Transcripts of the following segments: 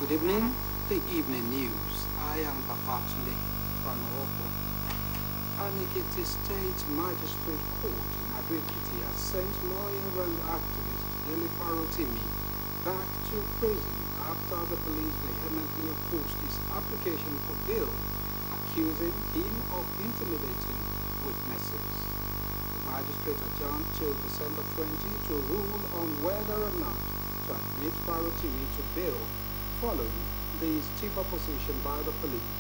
Good evening, the evening news. I am Babatunde Fanooko. Adeleke State Magistrate Court in Adeleke has sent lawyer and activist Dele Farotimi back to prison after the police vehemently opposed his application for bail, accusing him of intimidating witnesses. The magistrate adjourned till December 20 to rule on whether or not to admit Farotimi to bail following the stiff opposition by the police.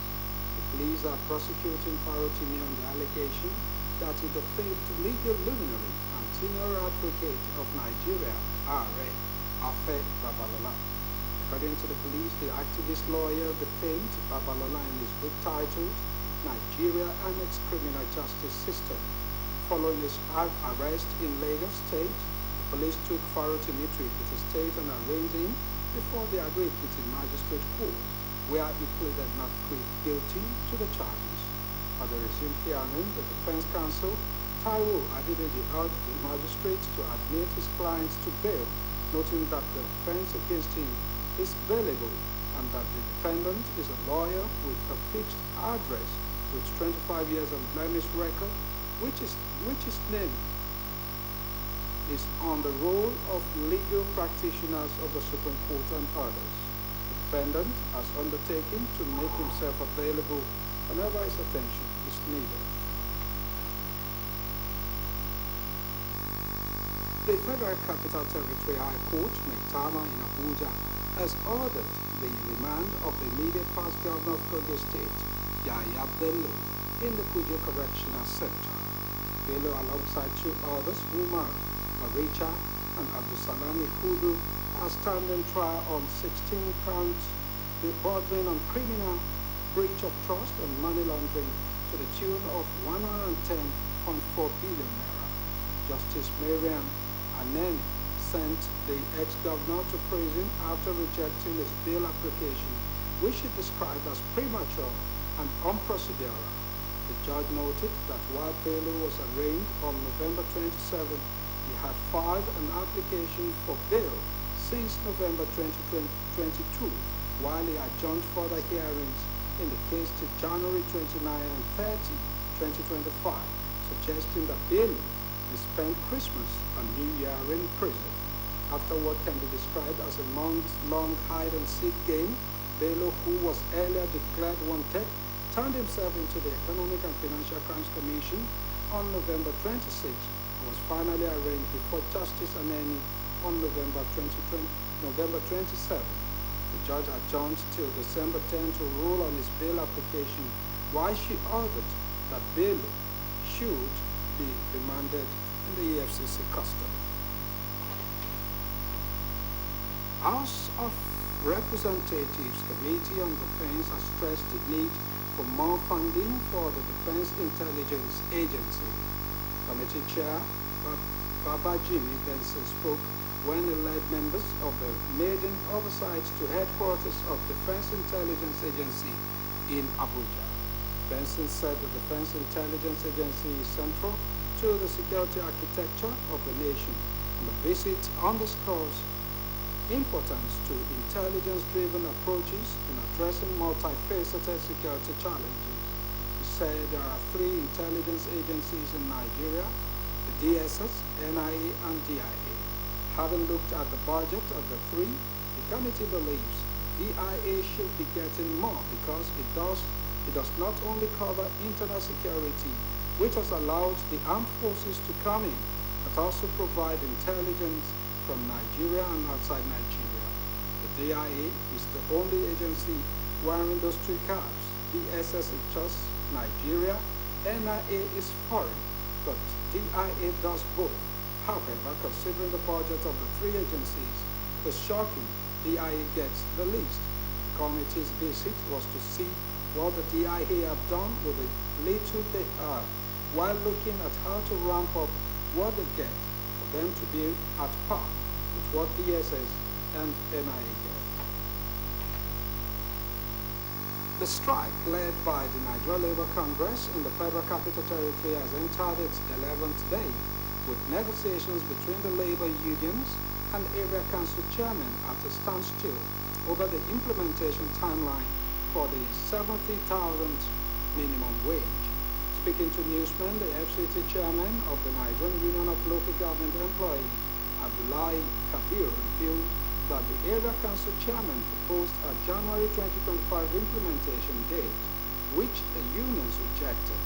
The police are prosecuting Farotimi on the allegation that he defamed legal luminary and senior advocate of Nigeria, Are Afe Babalola. According to the police, the activist lawyer defamed Babalola in his book titled Nigeria and its Criminal Justice System. Following his arrest in Lagos State, the police took Farotimi to Ekiti State and arraigned him before the Adeleke Magistrate Court, where he pleaded not guilty to the charges. At the resumed hearing, the defense counsel, Taiwo Adeleke, urged the magistrate to admit his clients to bail, noting that the offense against him is bailable and that the defendant is a lawyer with a fixed address with 25 years unblemished record, which is named is on the roll of legal practitioners of the Supreme Court and others. The defendant has undertaken to make himself available whenever his attention is needed. The Federal Capital Territory High Court, Maitama in Abuja, has ordered the remand of the immediate past governor of Kogi State, Yahaya Bello, in the Kuje Correctional Center. Bello, alongside two others, Umar Richa and Abdusalami Hudu, are standing trial on 16 counts bordering on criminal breach of trust and money laundering to the tune of 110.4 billion naira. Justice Mariam Aneni sent the ex-governor to prison after rejecting his bail application, which she described as premature and unprocedural. The judge noted that while Bello was arraigned on November 27, he had filed an application for bail since November 2022, while he adjourned further hearings in the case to January 29 and 30, 2025, suggesting that Bello will spend Christmas and New Year in prison. After what can be described as a month-long hide-and-seek game, Bello, who was earlier declared wanted, turned himself into the Economic and Financial Crimes Commission on November 26 and was finally arraigned before Justice Aneni on November 27. The judge adjourned till December 10 to rule on his bail application, while she ordered that Bello should be remanded in the EFCC custody. House of Representatives Committee on Defense has stressed the need for more funding for the Defense Intelligence Agency. Committee Chair Babajimi Benson spoke when he led members of the maiden oversight to headquarters of Defense Intelligence Agency in Abuja. Benson said the Defense Intelligence Agency is central to the security architecture of the nation, and the visit underscores importance to intelligence-driven approaches in addressing multifaceted security challenges. He said there are three intelligence agencies in Nigeria: the DSS, NIA, and DIA. Having looked at the budget of the three, the committee believes DIA should be getting more because it does not only cover internal security, which has allowed the armed forces to come in, but also provide intelligence from Nigeria and outside Nigeria. The DIA is the only agency wearing those two caps. DSS is just Nigeria, NIA is foreign, but DIA does both. However, considering the budget of the three agencies, it is shocking DIA gets the least. The committee's visit was to see what the DIA have done with the little they have, while looking at how to ramp up what they get for them to be at par with what DSS and NIA get. The strike led by the Nigeria Labour Congress in the Federal Capital Territory has entered its 11th day, with negotiations between the labor unions and area council chairmen at a standstill over the implementation timeline for the 70,000 minimum wage. Speaking to newsmen, the FCT chairman of the Nigerian Union of Local Government Employees, Abdullahi Kabir, revealed that the area council chairman proposed a January 2025 implementation date, which the unions rejected,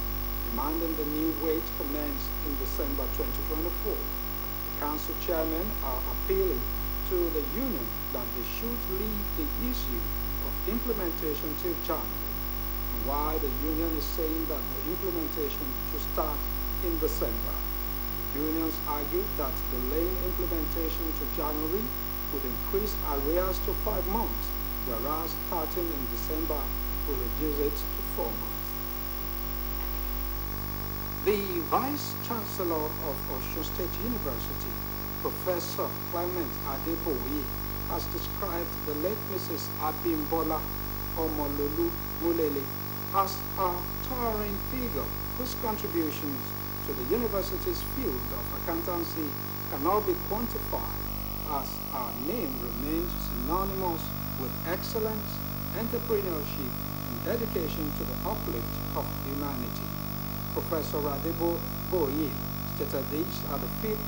demanding the new wage commence in December 2024. The council chairmen are appealing to the union that they should leave the issue of implementation till January, and why the union is saying that the implementation should start in December. The unions argue that delaying implementation to January would increase arrears to 5 months, whereas starting in December will reduce it to 4 months. The Vice Chancellor of Osun State University, Professor Clement Adeboye, has described the late Mrs. Abimbola Omololu Mulele as a towering figure whose contributions to the university's field of accountancy cannot be quantified, as her name remains synonymous with excellence, entrepreneurship, and dedication to the uplift of humanity. Professor Adeboye stated this at the 5th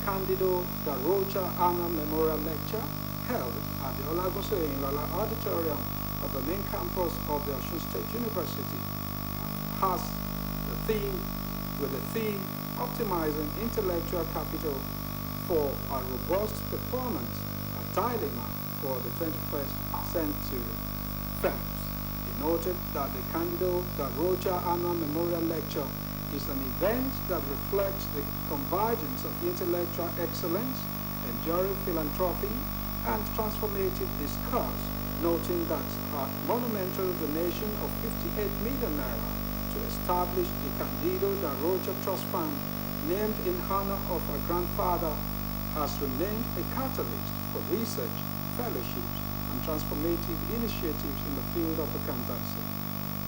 Candido Da Rocha Annual Memorial Lecture held at the Olagosoyinlola Auditorium of the main campus of the Osun State University, has the theme optimizing intellectual capital for a robust performance, a dilemma for the 21st century firms. He noted that the Candido Da Rocha Annual Memorial Lecture is an event that reflects the convergence of intellectual excellence, enduring philanthropy, and transformative discourse, noting that a monumental donation of 58 million naira to establish the Candido Da Rocha Trust Fund, named in honor of her grandfather, has remained a catalyst for research, fellowships, and transformative initiatives in the field of accountancy.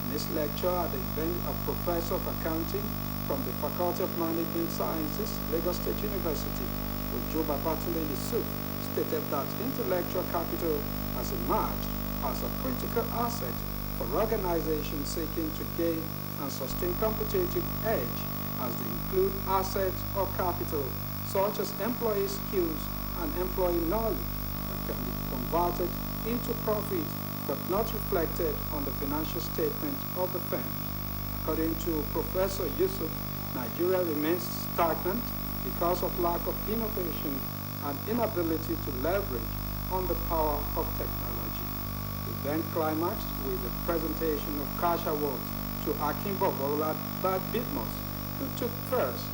In this lecture at the event, a professor of accounting from the Faculty of Management Sciences, Lagos State University, Ojo Babatunde Yusuf, stated that intellectual capital has emerged as a critical asset for organizations seeking to gain and sustain competitive edge, as they include assets or capital such as employee skills and employee knowledge that can be converted into profit but not reflected on the financial statement of the firms. According to Professor Yusuf, Nigeria remains stagnant because of lack of innovation and inability to leverage on the power of technology. The event climaxed with the presentation of cash awards to Akimbo Bad Bitmos, who took first,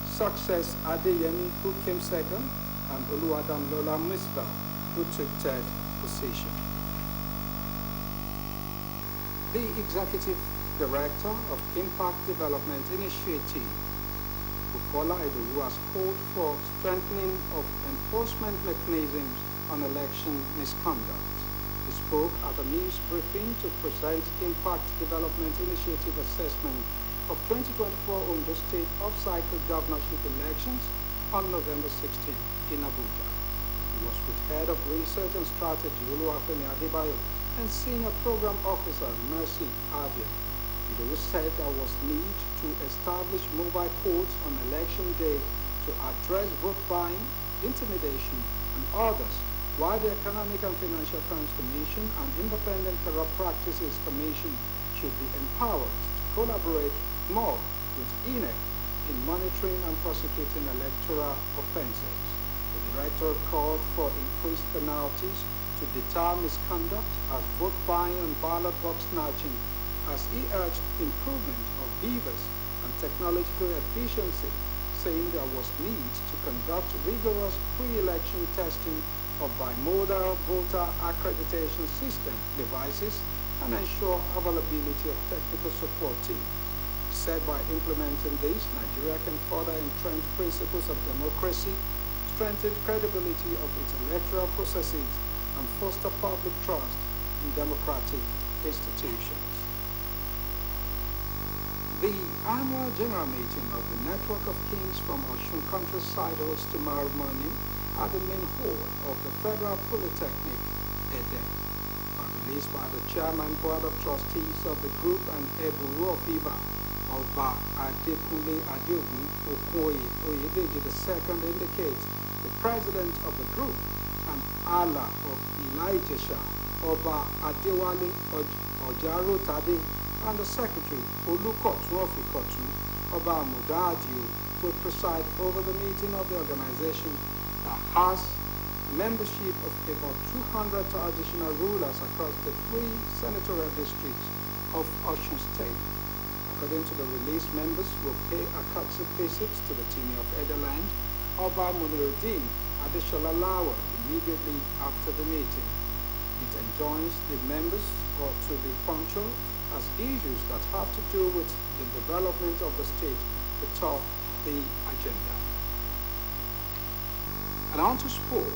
Success Adeyemi, who came second, and Oluwadam Lola Misbah, who took third position. The Executive Director of Impact Development Initiative, Bukola Edowu, has called for strengthening of enforcement mechanisms on election misconduct. He spoke at a news briefing to present Impact Development Initiative assessment of 2024 Ondo State off-cycle governorship elections on November 16 in Abuja. He was with Head of Research and Strategy Oluwafemi Adebayo and Senior Program Officer Mercy Adia. Edowu said there was need to establish mobile courts on election day to address vote buying, intimidation, and others, while the Economic and Financial Crimes Commission and Independent Corrupt Practices Commission should be empowered to collaborate more with INEC in monitoring and prosecuting electoral offences. The director called for increased penalties to deter misconduct as vote buying and ballot box snatching, as he urged improvement of beavers and technological efficiency, saying there was need to conduct rigorous pre-election testing of bimodal voter accreditation system devices and ensure availability of technical support teams. He said by implementing this, Nigeria can further entrench principles of democracy, strengthen credibility of its electoral processes, and foster public trust in democratic institutions. The annual general meeting of the Network of Kings from Osun countryside holds tomorrow morning at the main hall of the Federal Polytechnic Ede, released by the Chairman Board of Trustees of the group and Eburu of Iba, Oba Adekunle Adeogun Okoye Oyedeji II indicates the president of the group, and Allah of Elijah, Oba Adewale Ojaro Tade, and the secretary Olukotun of Ikotun, Oba Mudadio, will preside over the meeting of the organization that has membership of about 200 traditional rulers across the 3 senatorial districts of Osun State. According to the release, members will pay a courtesy visit to the Tini of Edeland, Oba Muniruddin Adeshola Lawa, immediately after the meeting. It enjoins the members to be punctual as issues that have to do with the development of the state will top the agenda. And on to sport,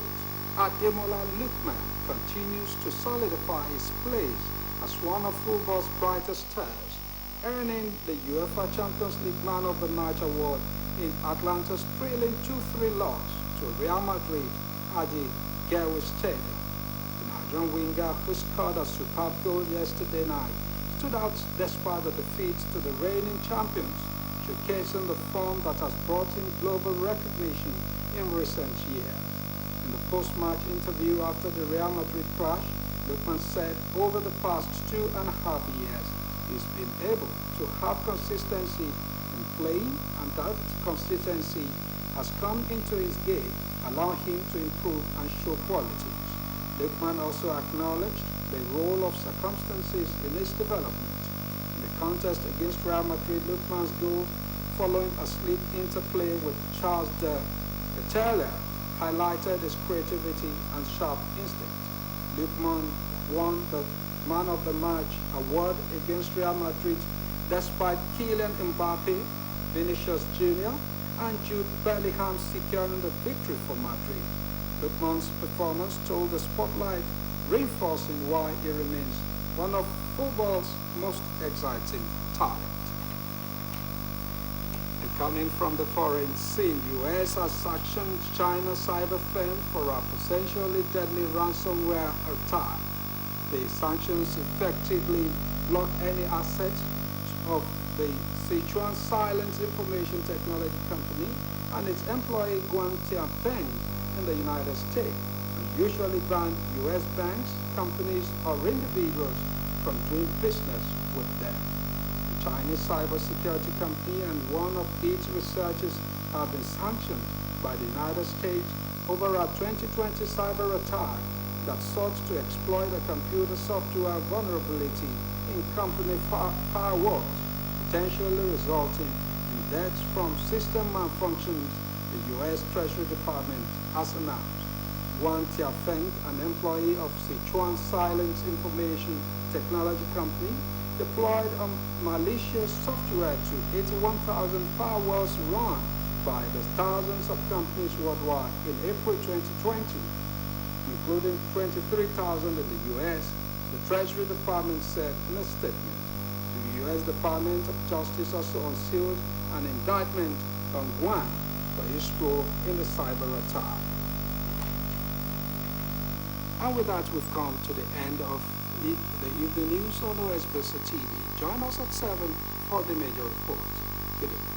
Ademola Lookman continues to solidify his place as one of football's brightest stars, earning the UEFA Champions League Man of the Match award in Atlanta's thrilling 2-3 loss to Real Madrid at the Gawi Stadium. The Nigerian winger, who scored a superb goal yesterday night, stood out despite the defeat to the reigning champions, showcasing the form that has brought him global recognition in recent years. In the post-match interview after the Real Madrid crash, Lookman said over the past 2.5 years, he's been able to have consistency in playing, and that consistency has come into his game, allowing him to improve and show qualities. Lookman also acknowledged the role of circumstances in his development. In the contest against Real Madrid, Lookman's goal, following a slick interplay with Charles de Ketelaere, highlighted his creativity and sharp instinct. Lookman won the Man of the Match award against Real Madrid despite Kylian Mbappe, Vinicius Jr., and Jude Bellingham securing the victory for Madrid. Lookman's performance told the spotlight, reinforcing why he remains one of football's most exciting talents. And coming from the foreign scene, US has sanctioned China's cyber firm for a potentially deadly ransomware attack. The sanctions effectively block any assets of the Sichuan Silence Information Technology Company and its employee Guan Tianfeng in the United States, and usually ban U.S. banks, companies, or individuals from doing business with them. The Chinese cybersecurity company and one of its researchers have been sanctioned by the United States over a 2020 cyber attack that sought to exploit a computer software vulnerability in company firewalls, potentially resulting in deaths from system malfunctions, the U.S. Treasury Department has announced. Guan Tianfeng, an employee of Sichuan Silence Information Technology Company, deployed a malicious software to 81,000 firewalls run by the thousands of companies worldwide in April 2020, including 23,000 in the U.S., the Treasury Department said in a statement. The U.S. Department of Justice also unsealed an indictment on Guan for his role in the cyber attack. And with that, we've come to the end of the evening news on OSBC TV. Join us at 7 for the major report. Good evening.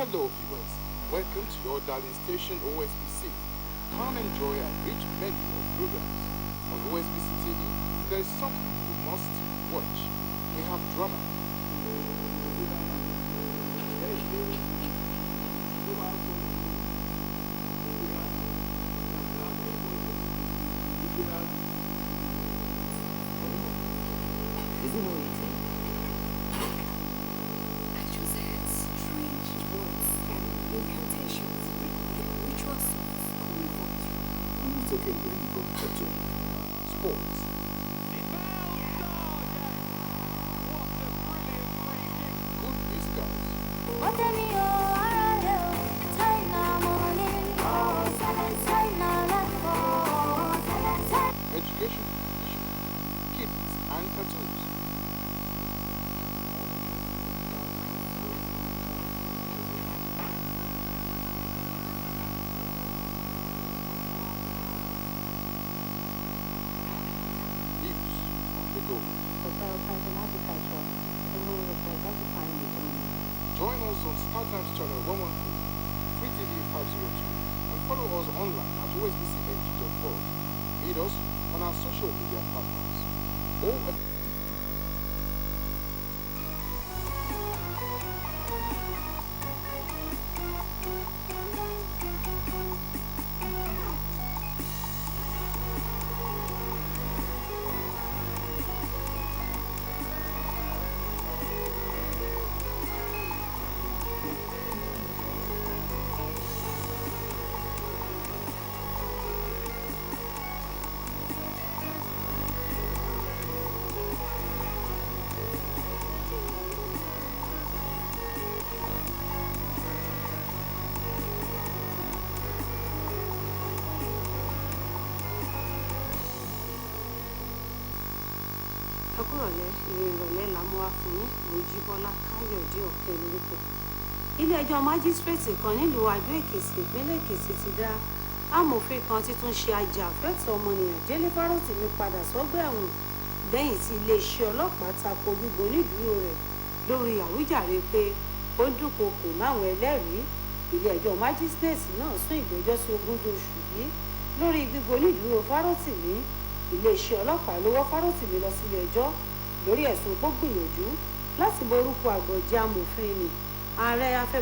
Hello viewers, welcome to your darling station OSBC. Come enjoy a rich menu of programs. On OSBC TV, there is something you must watch. We have drama. Isn't what you think? I just heard strange words and incantations, ritual songs coming from Israel. It's okay, when you go to Sports. Good news girls. Education, kids and cartoons. News on the go. Join us on StarTimes channel 114, Free TV 502, and follow us online at osbcng.org. Meet us on our social media platforms. Ọkùnrọ̀lẹ́ ìrọ̀lẹ́ la mú wá fún yín Mojíbọ́lá Káyọ̀dé Ọ̀kẹ́ lórúkọ. Ilé-ẹjọ́ májísírèètì kan nílùú Adó-Èkìtì ìpínlẹ̀ Èkìtì ti dá amòfin kan títún ṣe ajàfẹ́tọ̀ọ́ ọmọnìyàn Délé Fárótìmí padà sọ́gbà ẹ̀wọ̀n lẹ́yìn tí iléeṣẹ́ ọlọ́pàá tako gbígbó onídùúró rẹ̀ lórí àwíjàre pé ó ń dúnkokò máwọn ẹlẹ́rìí. Ilé-ẹjọ́ májísírèètì náà sún ìgbẹ́jọ́ sí 20 oṣù yìí lórí gbígbó onídùúró Fárótìmí. Iléeṣẹ́ ọlọ́pàá ló wọ́ Fárótìmí lọ sílé ẹjọ́ lórí ẹ̀sùn pó gbìyànjú láti borúkọ àgbọ̀jẹ́ amòfin ni ààrẹ Afẹ́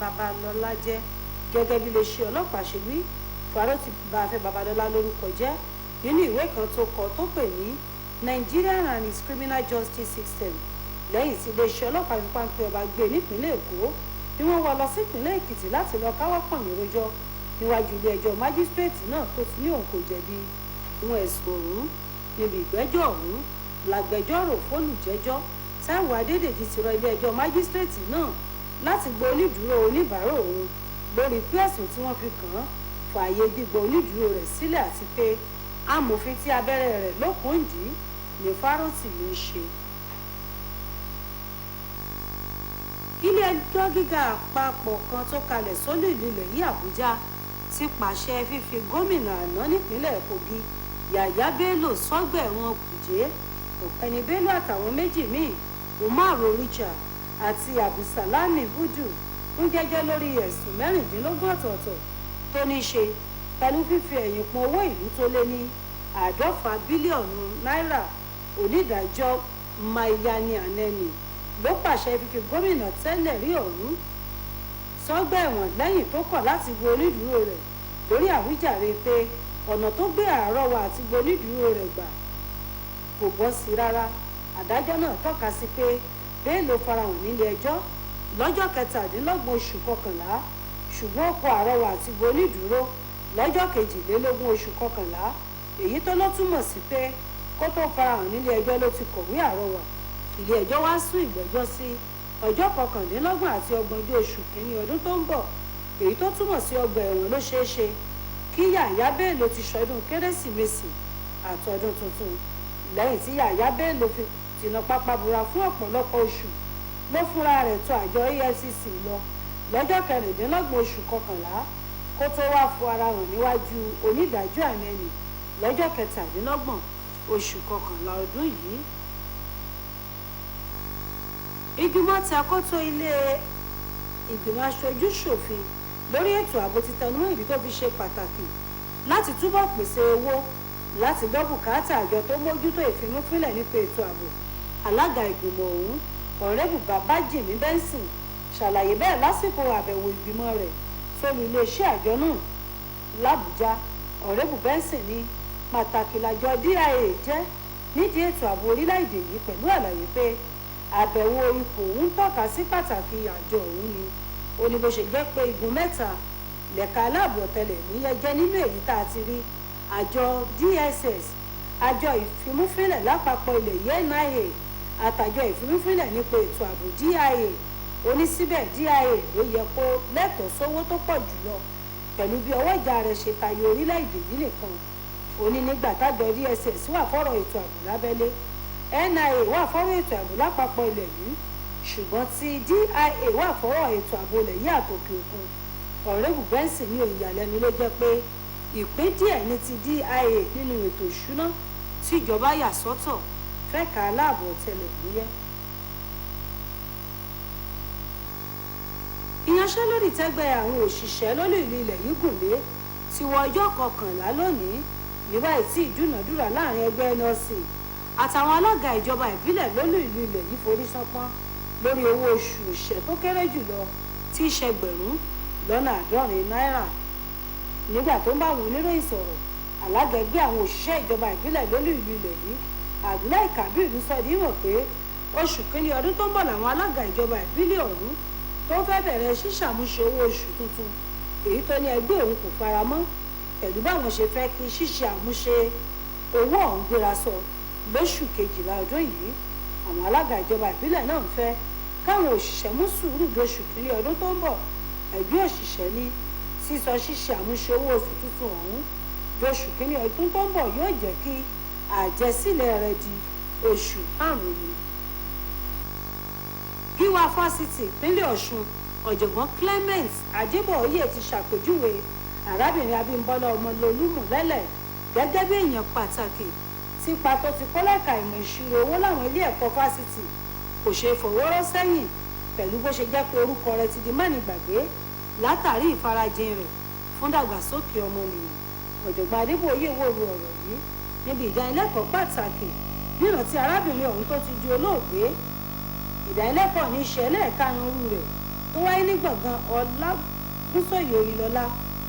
Babalọ́lá jẹ́. Gẹ́gẹ́ bí iléeṣẹ́ ọlọ́pàá ṣe wí, Fárótìmí bà Afẹ́ Babalọ́lá lórúkọ jẹ́ nínú ìwé kan tó kọ tó pè ní Nigerian and its Criminal Justice System. Lẹ́yìn tí iléeṣẹ́ ọlọ́pàá fi páńpẹ́ ọba gbé nípínlẹ̀ Èkó ni wọ́n wọ́ lọ sí ìpínlẹ̀ Èkìtì láti lọ káwọ́ pọ̀nyìn rojọ́ níwájú ilé ẹjọ́ májísírèètì náà tó ti ní òun kò jẹ̀bi àwọn ẹ̀sùn ọ̀hún. Níbi ìgbẹ́jọ́ ọ̀hún lágbẹjọ́rò fólùjẹ́jọ́ Táíwò Adédèjì ti rọ ilé-ẹjọ́ májísírèètì náà láti gba onídùúró oníbàárà òun lórí pé ẹ̀sùn tí wọ́n fi kàn án fààyè gbígba onídùúró rẹ̀ sílẹ̀ àti pé amòfin tí abẹ́rẹ́ rẹ̀ lókun dì í ní Fárótìmí ń ṣe. Ilé-ẹjọ́ gíga àpapọ̀ kan tó kalẹ̀ sólù ìlú ilẹ̀ yìí Àbújá ti pàṣẹ fífi gómìnà àná nípínlẹ̀ Kogi Yàyà Bello sọ́gbà ẹ̀wọ̀n Kùjé. Ọ̀gbẹ́ni Bello àtàwọn méjì míì Umar Richard àti Abdulsalami Budu ń jẹ́jọ́ lórí ẹ̀sùn 16 ọ̀tọ̀ọ̀tọ̀ tó ní ṣe pẹ̀lú fífi ẹ̀yìn pọn owó ìlú tó lé ní $150 bílíọ̀nù náírà. Onídàájọ́ Mayani Aneni ló pàṣẹ fífi gómìnà tẹ́lẹ̀ rí ọ̀hún sọ́gbà ẹ̀wọ̀n lẹ́yìn tó kọ̀ láti gba onídùúró rẹ̀ lórí àwíjàre pé ọ̀nà tó gbé àárọ̀wà àti gba onídùúró rẹ̀ gbà kò bọ́ sí rárá. Adájọ́ náà tọ́ka sí pé Bello farahàn nílé ẹjọ́ lọ́jọ́ 17 oṣù kọkànlá ṣùgbọ́n ó kọ àárọ̀wà àti gba onídùúró lọ́jọ́ 22 oṣù kọkànlá. Èyí tó ló túmọ̀ sí pé kó tó farahàn nílé ẹjọ́ ló ti kọ̀wé àárọ̀wà. Ilé ẹjọ́ wá sún ìgbẹ́jọ́ sí ọjọ́ 29 àti 30 oṣù kìíní ọdún tó ń bọ̀. Èyí tó túmọ̀ sí ọgbà ẹ̀wọ̀n ló ṣeé ṣe kí Yàyà Bello ti ṣọdún Kérésìmesì àtọdún tuntun. Lẹ́yìn tí Yàyà Bello fi tìǹà pápá búra fún ọ̀pọ̀lọpọ̀ oṣù ló fúnra rẹ̀ tó àjọ EFCC lọ lọ́jọ́ 26 oṣù kọkànlá kó tó wá fún ara hàn níwájú onídàájọ́ Aneni lọ́jọ́ 27 oṣù kọkànlá ọdún yìí. Ìgbìmọ̀ tí àkóso ilé ìgbìmọ̀ aṣojú ṣòfin lórí ètò ààbò ti tẹnumọ́ ìdí tó fi ṣe pàtàkì láti túbọ̀ pèsè owó láti gbọ́ bùkátà àjọ tó mójútó ìfimúfínlẹ̀ nípa ètò ààbò. Alága ìgbìmọ̀ ọ̀hún ọ̀rẹ́bù Babájìmí Benson ṣàlàyé bẹ́ẹ̀ lásìkò àbẹ̀wò ìgbìmọ̀ rẹ̀ sólù iléeṣẹ́ àjọ náà l'Àbújá. ọ̀rẹ́bù Benson ní pàtàkì làjọ DIA jẹ́ nídìí ètò ààbò orílẹ̀-èdè yìí pẹ̀lú àlàyé pé àbẹ̀wò ipò ọ̀hún tọ́ka sí pàtàkì àjọ ọ̀hún ni. Ó ní bó ṣe jẹ́ pé igun mẹ́ta lẹ̀ka aláàbò ọ̀tẹlẹ̀múyẹ́ jẹ́ nínú èyí tá a ti rí àjọ DSS, àjọ ìfimúfínlẹ̀ lápapọ̀ ilẹ̀ yìí NIA àtàjọ ìfimúfínlẹ̀ nípa ètò ààbò DIA. Ó ní síbẹ̀ DIA ló yẹ kó lẹ́tọ̀ọ́ sówó tó pọ̀ jùlọ pẹ̀lú bí ọwọ́ ìjà rẹ̀ ṣe tayọ orílẹ̀-èdè yìí nìkan. Ó ní nígbà tájọ DSS wà fọ́rọ̀ ètò ààbò lábẹ́lé, NIA wà fọ́rọ̀ ètò ààbò lápapọ̀ ilẹ̀ yìí, ṣùgbọ́n tí DIA wà fọ́rọ̀ ètò ààbò ilẹ̀ yìí àtòkè òkun. ọ̀rẹ́bù Benson ní ìyàlẹ́nu ló jẹ́ pé ìpín díẹ̀ ní ti DIA nínú ètò ìṣúná tí ìjọba yà sọ́tọ̀ fẹ́ka aláàbò ọ̀tẹlẹ̀múyẹ́. ìyanṣẹ́lódì tẹ́gbẹ́ àwọn òṣìṣẹ́ lólú ìlú ilẹ̀ yìí gùn lé ti wọ ọjọ́ 11 lónìí ní báyìí tí ìdúnàdúrà láàrin ẹgbẹ́ NLC àtàwọn alága ìjọba ìbílẹ̀ lólú ìlú ilẹ̀ yìí forí ṣánpọ́n lórí owó oṣù òṣìṣẹ́ tó kéré jùlọ tí í ṣẹgbẹ̀rún lọ́nà 70 náírà. Nígbà tó ń bá àwọn oníròyìn sọ̀rọ̀, alága ẹgbẹ́ àwọn òṣìṣẹ́ ìjọba ìbílẹ̀ lólú ìlú ilẹ̀ yìí Adeleke Kabir sọ di mọ̀ pé oṣù kínní ọdún tó ń bọ̀ làwọn alága ìjọba ìbílẹ̀ ọ̀hún tó fẹ́ bẹ̀rẹ̀ ṣíṣàmúṣe owó oṣù tuntun, èyí tó ní ẹgbẹ́ òun kò fara mọ́ pẹ̀lú báwọn ṣe fẹ́ kí ṣíṣe àmúṣe owó ọ̀hún gbéra sọ lóṣù kejìlá ọdún yìí. Àwọn alága ìjọba ìbílẹ̀ náà ń fẹ́ káwọn òṣìṣẹ́ mú sùúrù dóṣù kínní ọdún tó ń bọ̀. Ẹgbẹ́ òṣìṣẹ́ ní sísọ ṣíṣe àmúṣe owó oṣù tuntun ọ̀hún dóṣù kínní ọdún tó ń bọ̀ yóò jẹ́ kí àjẹsílẹ̀ rẹ̀ di oṣù 5 ni. Gíwá fásitì ìpínlẹ̀ Ọ̀ṣun ọ̀jọ̀gbọ́n Clement Adébóyè ti ṣàpèjúwe arábìnrin Abímbọ́lá Ọmọlolú lẹ́lẹ̀ gẹ́gẹ́ bí èèyàn pàtàkì tí ipa tó ti kó lẹ́ka ìmọ̀ ìṣirò owó láwọn ilé ẹ̀kọ́ fásitì kò ṣe fọwọ́rọ́ sẹ́yìn pẹ̀lú bó ṣe jẹ́ pé orúkọ rẹ̀ ti di mánigbàgbé látàrí ìfarajìn rẹ̀ fún dàgbàsókè ọmọnìyàn. ọ̀jọ̀gbọ́n Adébóyè wòrò ọ̀rọ̀ yìí níbi ìdánilẹ́kọ̀ọ́ pàtàkì nírántí arábìnrin ọ̀hún tó ti di olóògbé. ìdánilẹ́kọ̀ọ́ ní iṣẹ́ ẹlẹ́ẹ̀karùn-ún rẹ̀ tó wáyé ní gbọ̀ngàn Ọlágúnsóyè Oyinlọ́lá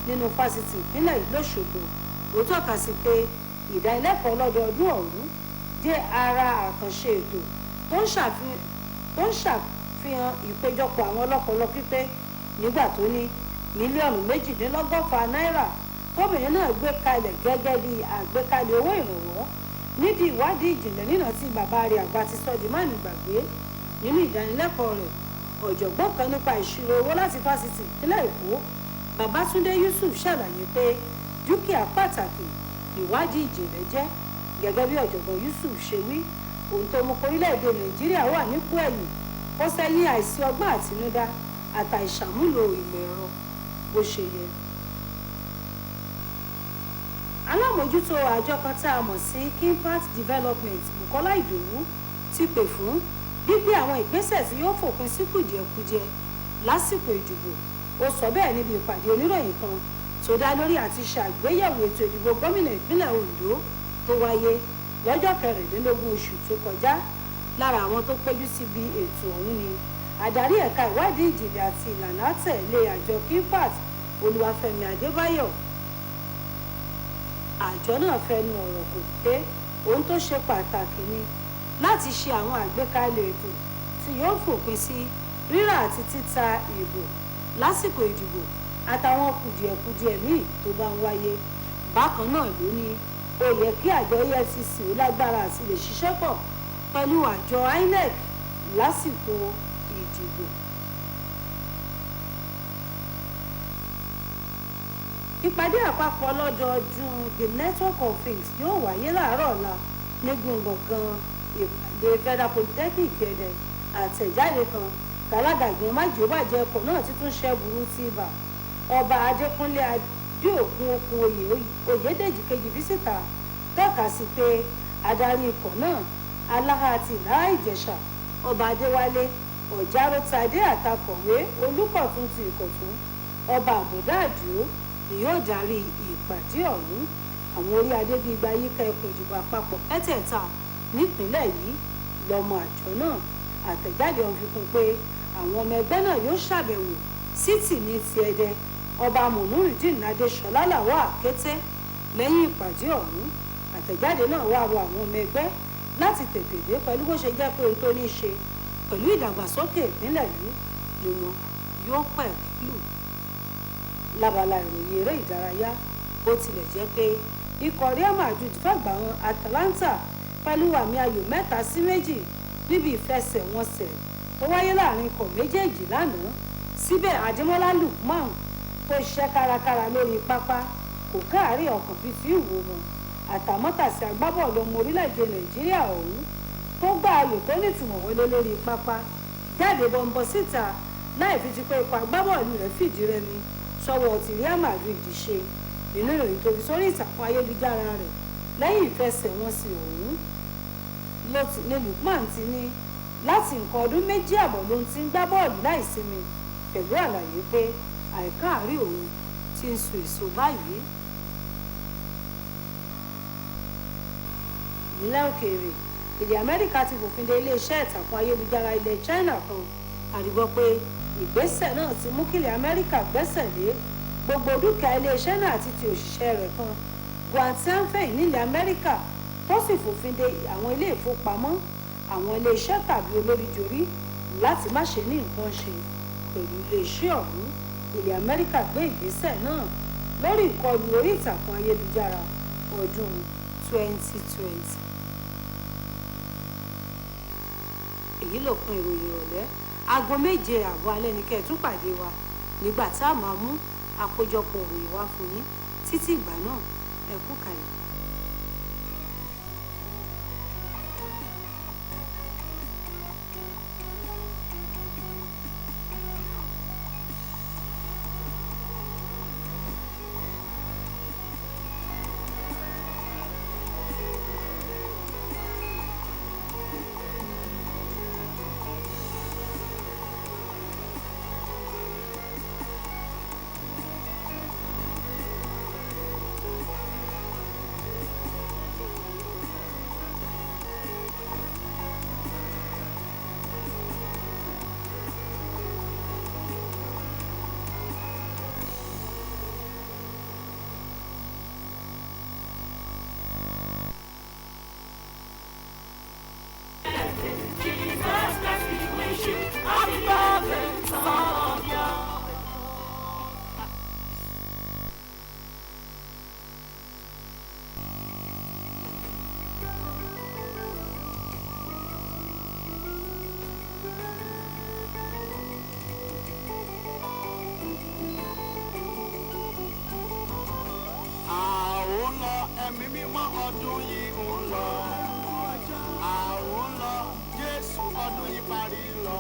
nínú fásitì ìpínlẹ̀ yìí l'Óṣogbo. Ó tọ́ka sí pé ìdánilẹ́kọ̀ọ́ lọ́dọọdún ọ̀hún jẹ́ ara àkànṣe ètò tó ń ṣàfihàn ìpéjọpọ̀ àwọn ọlọ́pọlọ pípé nígbà tó ní mílíọ̀nù 120 náírà tóbìnrin náà gbé kalẹ̀ gẹ́gẹ́ bí àgbékalẹ̀ owó ìrànwọ́ nídìí ìwádìí ìjìnlẹ̀ nínà tí bàbá rẹ̀ àgbà ti sọ di mánigbàgbé. Nínú ìdánilẹ́kọ̀ọ́ rẹ̀, ọ̀jọ̀gbọ́n kan nípa ìṣirò owó láti fásitì ìpínlẹ̀ Èkó Babátúndé Yusuf ṣàlàyé pé dúkìá pàtàkì ìwádìí ìjìnlẹ̀ jẹ́. Gẹ́gẹ́ bí ọ̀jọ̀gbọ́n Yusuf ṣe wí, ohun tó mú orílẹ̀-èdè Nàìjíríà wà nípò ẹ̀yìn ó sẹ́yìn àìsí ọgbọ́n àtinúdá àtàìṣàmúlò ìmọ̀ ẹ̀rọ bó ṣe yẹ. Alámòjútó àjọ kan tá a mọ̀ sí Kimpat Development Bukola Ìdòwú ti pè fún gbígbé àwọn ìgbésẹ̀ tí yóò fòpin sí kùdìẹ̀kudiẹ lásìkò ìdìbò. Ó sọ bẹ́ẹ̀ níbi ìpàdé oníròyìn kan tó dá lórí àti ṣàgbéyẹ̀wò ètò ìdìbò gómìnà ìpínlẹ̀ Ondo tó wáyé lọ́jọ́ 15 oṣù tó kọjá. Lára àwọn tó péjú síbi ètò ọ̀hún ni adarí ẹ̀ka ìwádìí ìjìnlẹ̀ àti ìlànà àtẹ̀lé àjọ Kimpat Olúwafẹ́mi Adébáyọ̀. Àjọ náà fẹnu ọ̀rọ̀ kò pé ohun tó ṣe pàtàkì ni láti ṣe àwọn àgbékalẹ̀ ètò tí yóò fòpin sí rírà àti títa ìbò lásìkò ìdìbò àtàwọn kùdìẹ̀kudiẹ míì tó bá ń wáyé. Bákan náà ló ní ó yẹ kí àjọ EFCC ó lágbára àti lè ṣiṣẹ́ pọ̀ pẹ̀lú àjọ INEC lásìkò ìdìbò. Ìpàdé àpapọ̀ lọ́dọọdún The Network of Things yóò wáyé láàárọ̀ ọ̀la ní gbọ̀ngàn ìpàdé Federal Polytechnic Ẹdẹ. Àtẹ̀jáde kan tàlágà ìgbìmọ̀ májèlébàjẹ́ ẹ̀kọ́ náà ti tún ṣẹ́ burú sí ibà. Ọba Adékúnlé Adéòkun Okun Oyèdèjì kejì físítà tọ́ka sí pé adarí ikọ̀ náà Aláha àti Ìlá Ìjẹ̀ṣà Ọba Adéwálé ọ̀járòtadé àtakọ̀wé olùkọ̀tún ti ìkọ̀tún ọba àmọ̀dá àdìó ni yóò darí ìpàdé ọ̀hún. àwọn orí adé gbígba yíká ẹkùn ìdìbò àpapọ̀ mẹ́tẹ̀ẹ̀ta nípìnlẹ̀ yìí lọ́mọ àjọ náà. àtẹ̀jáde ọ̀hún fi kún pé àwọn ọmọ ẹgbẹ́ náà yóò ṣàbẹ̀wò sí tìní ti ẹdẹ ọba mùnúrìdín adéṣọlá làwọ̀ àkété lẹ́yìn ìpàdé ọ̀hún. àtẹ̀jáde náà wá rọ àwọn ọmọ ẹgbẹ́ láti tètè dé pẹ̀lú bó ṣe jẹ́ pé ohun tó ní í ṣe pẹ̀lú ìdàgbàsókè ìpínlẹ̀ yìí ni wọn yóò pẹ̀lú. lábala ìròyìn eré ìdárayá bó tilẹ̀ jẹ́ pé ikọ̀ Real Madrid fàgbà wọn Atalanta pẹ̀lú àmì ayò 3-2 níbi ìfẹsẹ̀wọnsẹ̀ tó wáyé láàrin ikọ̀ méjèèjì lánàá. síbẹ̀ Adémọ́lá Lookman tó ṣiṣẹ́ kárakára lórí pápá kò káàárẹ̀ ọkàn bíi ti ìwò wọn. àtàmọ́tàsí agbábọ́ọ̀lù ọmọ orílẹ̀-èdè Nàìjíríà ọ̀hún tó gbá ayò tó nítumọ̀ wọlé lórí pápá jáde bọ́ńbọ́ síta láì fi ti pé ikọ̀ agbábọ́ọ̀lù rẹ̀ fìdí rẹmi sọ́wọ́ ti Real Madrid ṣe. nínú ìròyìn tó fi sórí ìtàkùn ayélujára rẹ̀ lẹ́yìn ìfẹsẹ̀wọnsẹ̀ ọ̀hún ní Lookman ti ní láti nǹkan ọdún 2 àbọ̀ ló ti ń gbá bọ́ọ̀lù láìsinmi pẹ̀lú àlàyé pé àìkáàrí òun ti ń so èso báyìí. ìpínlẹ̀ òkèèrè ilẹ̀ Amẹ́ríkà ti fòfin de iléeṣẹ́ ìtàkùn ayélujára ilẹ̀ China kan. àdìgbọ́ pé ìgbésẹ̀ náà ti mú kílẹ̀ Amẹ́ríkà gbẹ́sẹ̀ lé gbogbo dúkìá iléeṣẹ́ náà àti ti òṣìṣẹ́ rẹ̀ kan Guantanamo nílẹ̀ Amẹ́ríkà tó sì fòfin de àwọn ilé ìfowópamọ́ àwọn iléeṣẹ́ tàbí olóríjorí láti má ṣe ní nǹkan ṣe pẹ̀lú iléeṣẹ́ ọ̀hún. ilẹ̀ Amẹ́ríkà gbé ìgbésẹ̀ náà lórí ìkọlù orí ìtàkùn ayélujára ọdún 2020. èyí lópin ìròyìn ìrọ̀lẹ́. aago 7:00 alẹ́ ni kẹ́ ẹ̀ tún pàdé wa nígbà tá a máa mú àkójọpọ̀ ìròyìn wá fún yín. títí ìgbà náà ẹ kú kalẹ̀. ẹ̀mí mímọ́ ọdún yìí ń lọ. Àwọn lọ Jésù ọdún yìí parí lọ.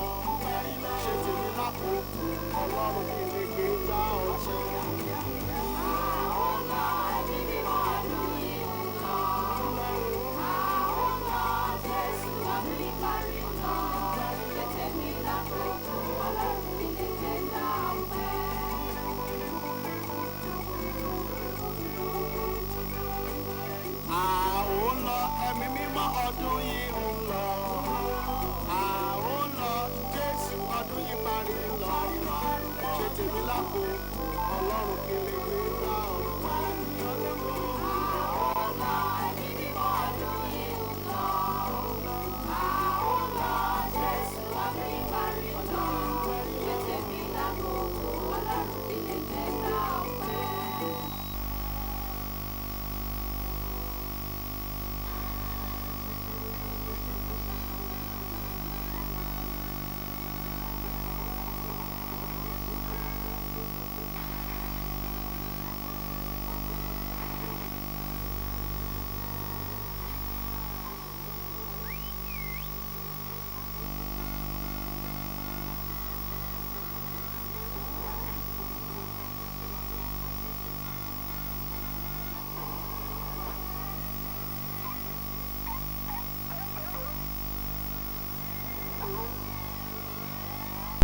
Ṣé tèmi lákòókò Ọlọ́run kí n lè gbé gbá ọ̀ṣẹ́. Àwọn lọ ẹ̀mí mímọ́ ọdún yìí ń lọ. Àwọn lọ Jésù ọdún yìí parí lọ. Ṣé tèmi lákòókò Ọlọ́run kí n lè gbé gbá ọ̀ṣẹ́. Àwọn lọ ẹ̀mí mímọ́ ọdún yìí ń lọ. Àwọn lọ Jésù ọdún yìí parí lọ. Ṣé tèmi lákòókò